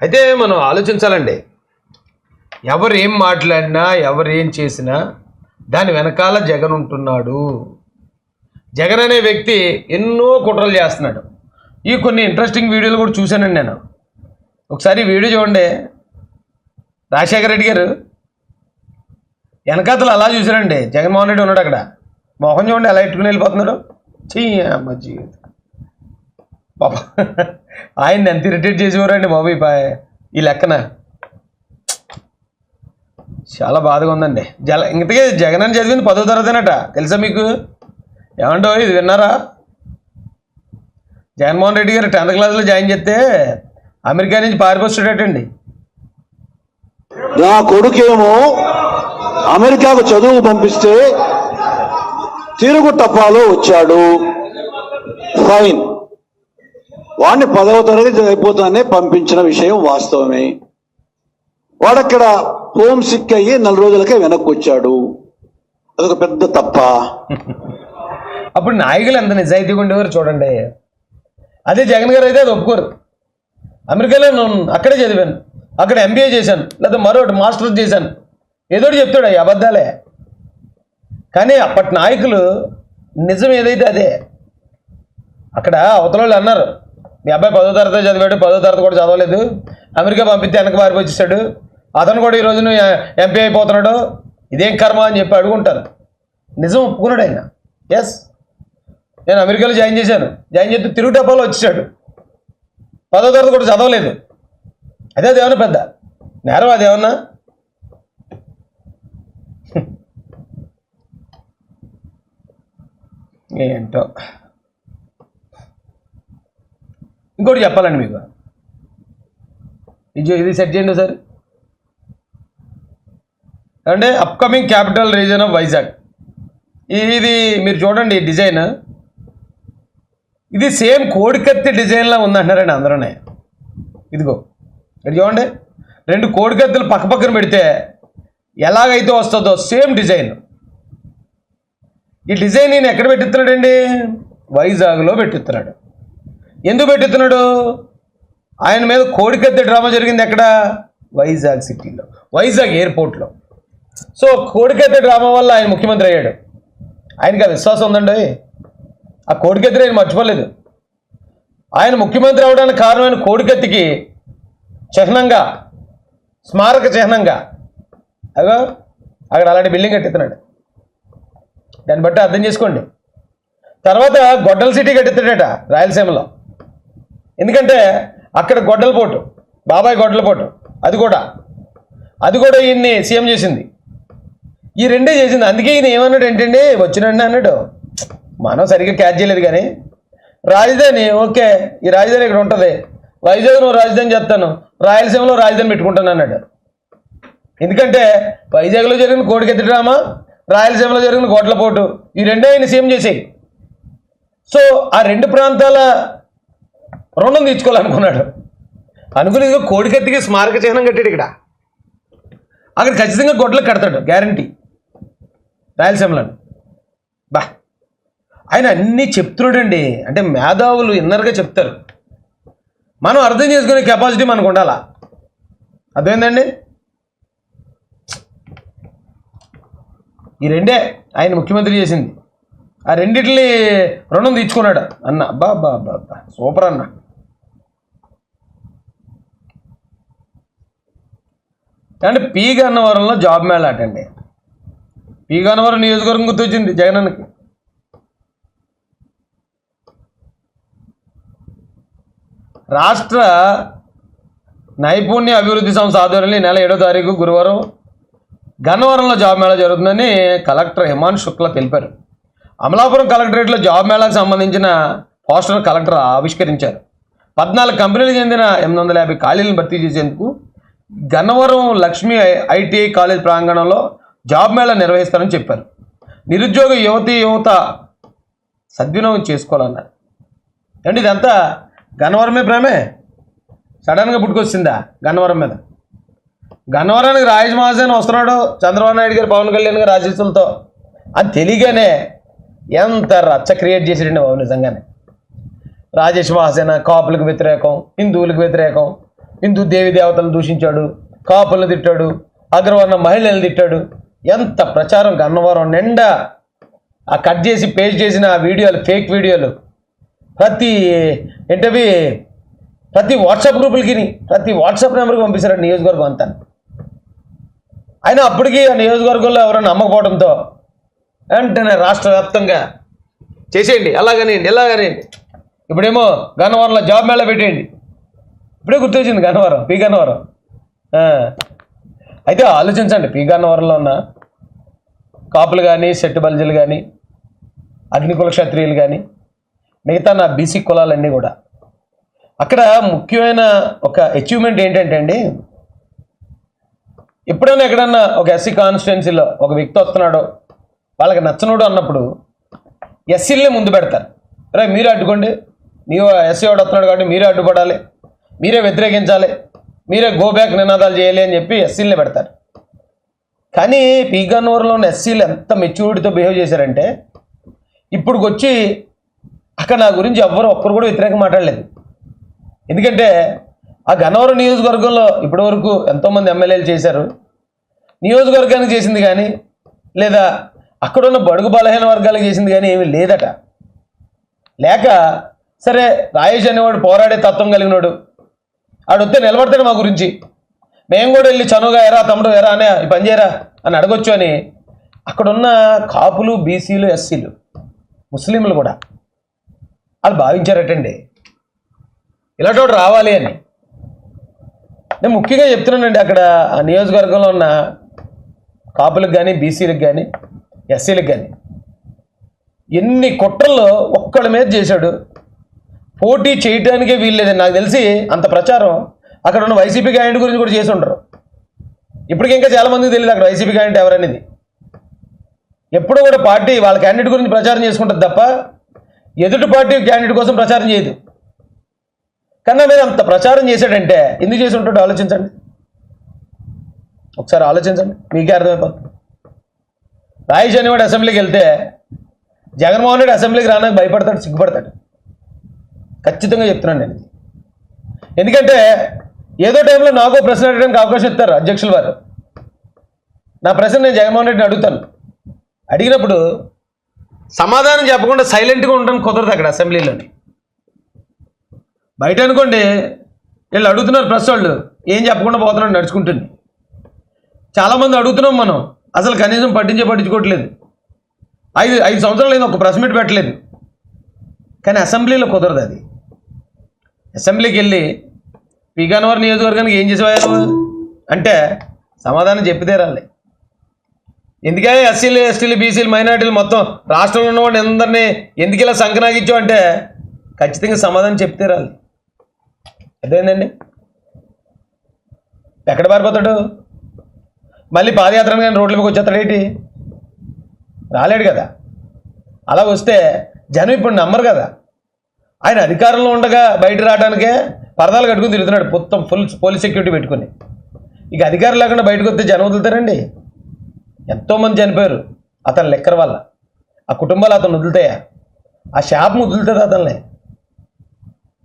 అయితే మనం ఆలోచించాలండి. ఎవరు ఏం మాట్లాడినా, ఎవరు ఏం చేసినా దాని వెనకాల జగన్ ఉంటున్నాడు. జగన్ అనే వ్యక్తి ఎన్నో కుట్రలు చేస్తున్నాడు. ఈ కొన్ని ఇంట్రెస్టింగ్ వీడియోలు కూడా చూశానండి నేను. ఒకసారి వీడియో చూడండి. రాజశేఖర రెడ్డి గారు వెనకాతలు అలా చూశారండి. జగన్మోహన్ రెడ్డి ఉన్నాడు అక్కడ. మోహన్ చూడండి ఎలా ఎట్టుకుని వెళ్ళిపోతున్నారు. చెయ్యమ్మ జీవితం పాప. ఆయన్ని ఎంత ఇరిటేట్ చేసేవారండి బాబు ఈ లెక్కన. చాలా బాధగా ఉందండి. ఇంతకీ జగన్ అని చదివింది 10వ తరగతినట. తెలుసా మీకు? ఏమంటో ఇది విన్నారా? జగన్మోహన్ రెడ్డి గారు 10th క్లాస్లో జాయిన్ చేస్తే అమెరికా నుంచి పారిపోస్తాడటండి. నా కొడుకేమో అమెరికాకు చదువు పంపిస్తే తిరుగు టపాలో వచ్చాడు. ఫైన్. వాడిని 10వ తరగతి అయిపోతానే పంపించిన విషయం వాస్తవమే. వాడక్కడ హోమ్ సిక్ అయ్యి 4 రోజులకే వెనక్కి వచ్చాడు. అదొక పెద్ద తప్ప. అప్పుడు నాయకులు ఎంత నిజాయితీగా ఉండేవారు చూడండి. అదే జగన్ గారు అయితే అది ఒప్పుకోరు. అమెరికాలో నేను అక్కడే చదివాను, అక్కడ MBA చేశాను, లేదా మరొకటి మాస్టర్స్ చేశాను, ఏదోటి చెప్తాడు. అవి అబద్ధాలే. కానీ అప్పటి నాయకులు నిజం ఏదైతే అదే. అక్కడ అవతల వాళ్ళు అన్నారు, మీ అబ్బాయి 10వ తరగతి చదివాడు, 10వ తరగతి కూడా చదవలేదు, అమెరికా పంపిస్తే వెనక పారిపోచ్చేసాడు, అతను కూడా ఈ రోజున MP అయిపోతున్నాడు, ఇదేం కర్మ అని చెప్పి అడుగుంటారు. నిజం ఒప్పుకున్నాడు ఆయన. ఎస్, నేను అమెరికాలో జాయిన్ చేశాను. జాయిన్ చేస్తే తిరుగు టపాలో వచ్చేసాడు. 10వ తరగతి కూడా చదవలేదు. అదేమన్నా పెద్ద నేరం? అదేమన్నా ఏంటో. ఇంకోటి చెప్పాలండి మీకు. ఇది సెట్ చేయండి సార్. అంటే upcoming capital region of Vizag. ఇది మీరు చూడండి డిజైన్. ఇది సేమ్ కోడికత్తి డిజైన్లా ఉందంటున్నారండి అందరూనే. ఇదిగో ఇది చూడండి. 2 కోడికత్తులు పక్క పక్కన పెడితే ఎలాగైతే వస్తుందో సేమ్ డిజైన్. ఈ డిజైన్ ఈయన ఎక్కడ పెట్టిస్తున్నాడండి? వైజాగ్లో పెట్టిస్తున్నాడు. ఎందుకు పెట్టిస్తున్నాడు? ఆయన మీద కోడికత్తి డ్రామా జరిగింది ఎక్కడ? వైజాగ్ సిటీలో, వైజాగ్ ఎయిర్పోర్ట్లో. సో కోడికత్తి డ్రామా వల్ల ఆయన ముఖ్యమంత్రి అయ్యాడు. ఆయనకి ఆ విశ్వాసం ఉందండి. ఆ కోడికత్తిని ఆయన మర్చిపోలేదు. ఆయన ముఖ్యమంత్రి అవడానికి కారణమైన కోడికత్తికి చిహ్నంగా, స్మారక చిహ్నంగా అగో అక్కడ అలాంటి బిల్డింగ్ కట్టిస్తున్నాడు. దాన్ని బట్టి అర్థం చేసుకోండి. తర్వాత గొడ్డల సిటీ కట్టిస్తాడట రాయలసీమలో. ఎందుకంటే అక్కడ గొడ్డల పోటు, బాబాయ్ గొడ్డల పోటు, అది కూడా ఈయన్ని సీఎం చేసింది. ఈ రెండే చేసింది. అందుకే ఈయన ఏమన్నాడు ఏంటండి, వచ్చినండి అన్నాడు. మనం సరిగ్గా క్యాచ్ చేయలేదు. కానీ రాజధాని ఓకే, ఈ రాజధాని ఇక్కడ ఉంటుంది, వైజాగ్ నువ్వు రాజధాని చేస్తాను, రాయలసీమలో రాజధాని పెట్టుకుంటాను అన్నాడు. ఎందుకంటే వైజాగ్లో జరిగిన కోడికత్తి డ్రామా, రాయలసీమలో జరిగిన గొడ్లపోటు, ఈ రెండే ఆయన సీఎం చేసేవి. సో ఆ 2 ప్రాంతాల రుణం తీర్చుకోవాలనుకున్నాడు. అనుకుని కోడికత్తికి స్మారక చిహ్నం కట్టాడు ఇక్కడ. అక్కడ ఖచ్చితంగా గొడ్లకు కడతాడు, గ్యారంటీ. రాయలసీమలో బా ఆయన అన్నీ చెప్తున్నాడండి. అంటే మేధావులు ఇన్నర్గా చెప్తారు. మనం అర్థం చేసుకునే కెపాసిటీ మనకు ఉండాలా. అర్థమైందండి? ఈ రెండే ఆయన ముఖ్యమంత్రి చేసింది. ఆ రెండిటిని రుణం తీర్చుకున్నాడు అన్న. అబ్బా సూపర్ అన్న. అంటే పి గన్నవరంలో జాబ్ మేళ అటండి. పి గన్నవరం నియోజకవర్గం గుర్తొచ్చింది జగనన్నకి. రాష్ట్ర నైపుణ్య అభివృద్ధి సంస్థ ఆధ్వర్యంలో ఈ నెల 7వ తారీఖు గురువారం గన్నవరంలో జాబ్ మేళా జరుగుతుందని కలెక్టర్ హిమాంశు శుక్లా తెలిపారు. అమలాపురం కలెక్టరేట్లో జాబ్ మేళాకు సంబంధించిన పోస్టర్ కలెక్టర్ ఆవిష్కరించారు. 14 కంపెనీలకు చెందిన 850 ఖాళీలను భర్తీ చేసేందుకు గన్నవరం లక్ష్మీ ITI కాలేజ్ ప్రాంగణంలో జాబ్ మేళా నిర్వహిస్తారని చెప్పారు. నిరుద్యోగ యువత సద్వినియోగం చేసుకోవాలన్నారు. అంటే ఇదంతా గన్నవరమే ప్రేమే సడన్గా పుట్టుకొచ్చిందా గన్నవరం మీద? గన్నవరానికి రాజేష్ మహాసేన వస్తున్నాడు, చంద్రబాబు నాయుడు గారు, పవన్ కళ్యాణ్ గారు ఆశీస్సులతో అని తెలియగానే ఎంత రచ్చ క్రియేట్ చేసాడండి బాబు. నిజంగానే రాజేష్ మహాసేన కాపులకు వ్యతిరేకం, హిందువులకు వ్యతిరేకం, హిందూ దేవి దేవతలను దూషించాడు, కాపులను తిట్టాడు, అగ్రవర్ణ మహిళలను తిట్టాడు. ఎంత ప్రచారం గన్నవరం నిండా ఆ కట్ చేసి పేస్ట్ చేసిన ఆ వీడియోలు, ఫేక్ వీడియోలు ప్రతి వాట్సాప్ గ్రూపులకి, ప్రతి వాట్సాప్ నెంబర్కి పంపిస్తాడు నియోజకవర్గం అంతా. అయినా అప్పటికి ఆ నియోజకవర్గంలో ఎవరైనా నమ్మకపోవడంతో వెంటనే రాష్ట్ర వ్యాప్తంగా చేసేయండి, ఎలాగనేయండి. ఇప్పుడేమో గన్నవరంలో జాబ్ మేళా పెట్టేయండి. ఇప్పుడే గుర్తొచ్చింది గన్నవరం, పి గన్నవరం. అయితే ఆలోచించండి, పి గన్నవరంలో ఉన్న కాపులు కానీ, సెట్టు బల్జీలు కానీ, అగ్నికుల క్షత్రియులు కానీ, మిగతా నా బీసీ కులాలన్నీ కూడా. అక్కడ ముఖ్యమైన ఒక అచీవ్మెంట్ ఏంటంటే అండి, ఎప్పుడైనా ఎక్కడన్నా ఒక ఎస్సీ కాన్స్టిట్యున్సీలో ఒక వ్యక్తి వస్తున్నాడో వాళ్ళకి నచ్చనుడు అన్నప్పుడు ఎస్సీలనే ముందు పెడతారు. రే మీరే అడ్డుకోండి, మీ ఎస్సీ వాడు వస్తున్నాడు కాబట్టి మీరే అడ్డుపడాలి, మీరే వ్యతిరేకించాలి, మీరే గో బ్యాక్ నినాదాలు చేయాలి అని చెప్పి ఎస్సీలనే పెడతారు. కానీ పి గన్నవరంలో ఉన్న ఎస్సీలు ఎంత మెచ్యూరిటీతో బిహేవ్ చేశారంటే, ఇప్పుడు వచ్చి అక్కడ నా గురించి ఒక్కరు కూడా వ్యతిరేకంగా మాట్లాడలేదు. ఎందుకంటే ఆ గన్నవరం నియోజకవర్గంలో ఇప్పటి వరకు ఎంతోమంది ఎమ్మెల్యేలు చేశారు. నియోజకవర్గానికి చేసింది కానీ, లేదా అక్కడున్న బడుగు బలహీన వర్గాలకు చేసింది కానీ ఏమీ లేదట. లేక సరే రాయేష్ అనేవాడు పోరాడే తత్వం కలిగినాడు, ఆడు వస్తే నిలబడతాడు మా గురించి, మేము కూడా వెళ్ళి చనువుగా ఎరా తమ్ముడు ఎరా అనే ఈ పని చేయరా అని అడగొచ్చు అని అక్కడున్న కాపులు, బీసీలు, ఎస్సీలు, ముస్లింలు కూడా వాళ్ళు భావించారటండి ఇలాంటి వాడు రావాలి అని. నేను ముఖ్యంగా చెప్తున్నానండి, అక్కడ ఆ నియోజకవర్గంలో ఉన్న కాపులకు కానీ, బీసీలకు కానీ, ఎస్సీలకు కానీ ఎన్ని కుట్రల్లో ఒక్కళ్ళ మీద చేశాడు. పోటీ చేయడానికే వీల్లేదని నాకు తెలిసి అంత ప్రచారం అక్కడ ఉన్న వైసీపీ క్యాండిడేట్ గురించి కూడా చేసి ఉండరు. ఇప్పటికి ఇంకా చాలామందికి తెలియదు అక్కడ వైసీపీ క్యాండిడేట్ ఎవరనేది. ఎప్పుడూ కూడా పార్టీ వాళ్ళ క్యాండిడేట్ గురించి ప్రచారం చేసుకుంటుంది తప్ప ఎదుటి పార్టీ క్యాండిడేట్ కోసం ప్రచారం చేయదు. కన్నా మీరు అంత ప్రచారం చేశాడంటే ఎందుకు చేసి ఉంటాడో ఆలోచించండి, ఒకసారి ఆలోచించండి, మీకే అర్థమైపోతుంది. రాయేష్ అనేవాడు అసెంబ్లీకి వెళ్తే జగన్మోహన్ రెడ్డి అసెంబ్లీకి రావడానికి భయపడతాడు, సిగ్గుపడతాడు. ఖచ్చితంగా చెప్తున్నాను నేను. ఎందుకంటే ఏదో టైంలో నాకు ప్రశ్న అడగడానికి అవకాశం ఇస్తారు అధ్యక్షుల వారు. నా ప్రశ్న నేను జగన్మోహన్ రెడ్డిని అడుగుతాను. అడిగినప్పుడు సమాధానం చెప్పకుండా సైలెంట్గా ఉండడానికి కుదరదు అక్కడ అసెంబ్లీలోని. బయట అనుకోండి వీళ్ళు అడుగుతున్నారు, ప్రెస్ వాళ్ళు ఏం చెప్పకుండా పోతున్నాడు నడుచుకుంటుంది. చాలామంది అడుగుతున్నాం మనం, అసలు కనీసం పట్టించుకోవట్లేదు. ఐదు సంవత్సరాలు అయింది, ఒక ప్రెస్ మీట్ పెట్టలేదు. కానీ అసెంబ్లీలో కుదరదు అది. అసెంబ్లీకి వెళ్ళి పి గన్నవరం నియోజకవర్గానికి ఏం చేసేవారు అంటే సమాధానం చెప్పి తీరాలి. ఎందుకే ఎస్సీలు, ఎస్టీలు, బీసీలు, మైనార్టీలు మొత్తం రాష్ట్రంలో ఉన్నవాడిని అందరినీ ఎందుకు ఇలా సంకనాగిచ్చావు అంటే ఖచ్చితంగా సమాధానం చెప్పి తీరాలి. అదేందండి, ఎక్కడ పారిపోతాడు? మళ్ళీ పాదయాత్రను కానీ రోడ్ల మీదకి వచ్చేస్తాడు ఏంటి? రాలేడు కదా. అలా వస్తే జనం ఇప్పుడు నమ్మరు కదా. ఆయన అధికారంలో ఉండగా బయట రావడానికే పరదాలు కట్టుకుని తిరుగుతున్నాడు, మొత్తం ఫుల్ పోలీస్ సెక్యూరిటీ పెట్టుకుని. ఇక అధికారం లేకుండా బయటకు వస్తే జనం వదులుతారండి? ఎంతోమంది చనిపోయారు అతని లెక్కర వల్ల. ఆ కుటుంబాలు అతను వదులుతాయా? ఆ శాపం వదులుతుంది అతన్ని.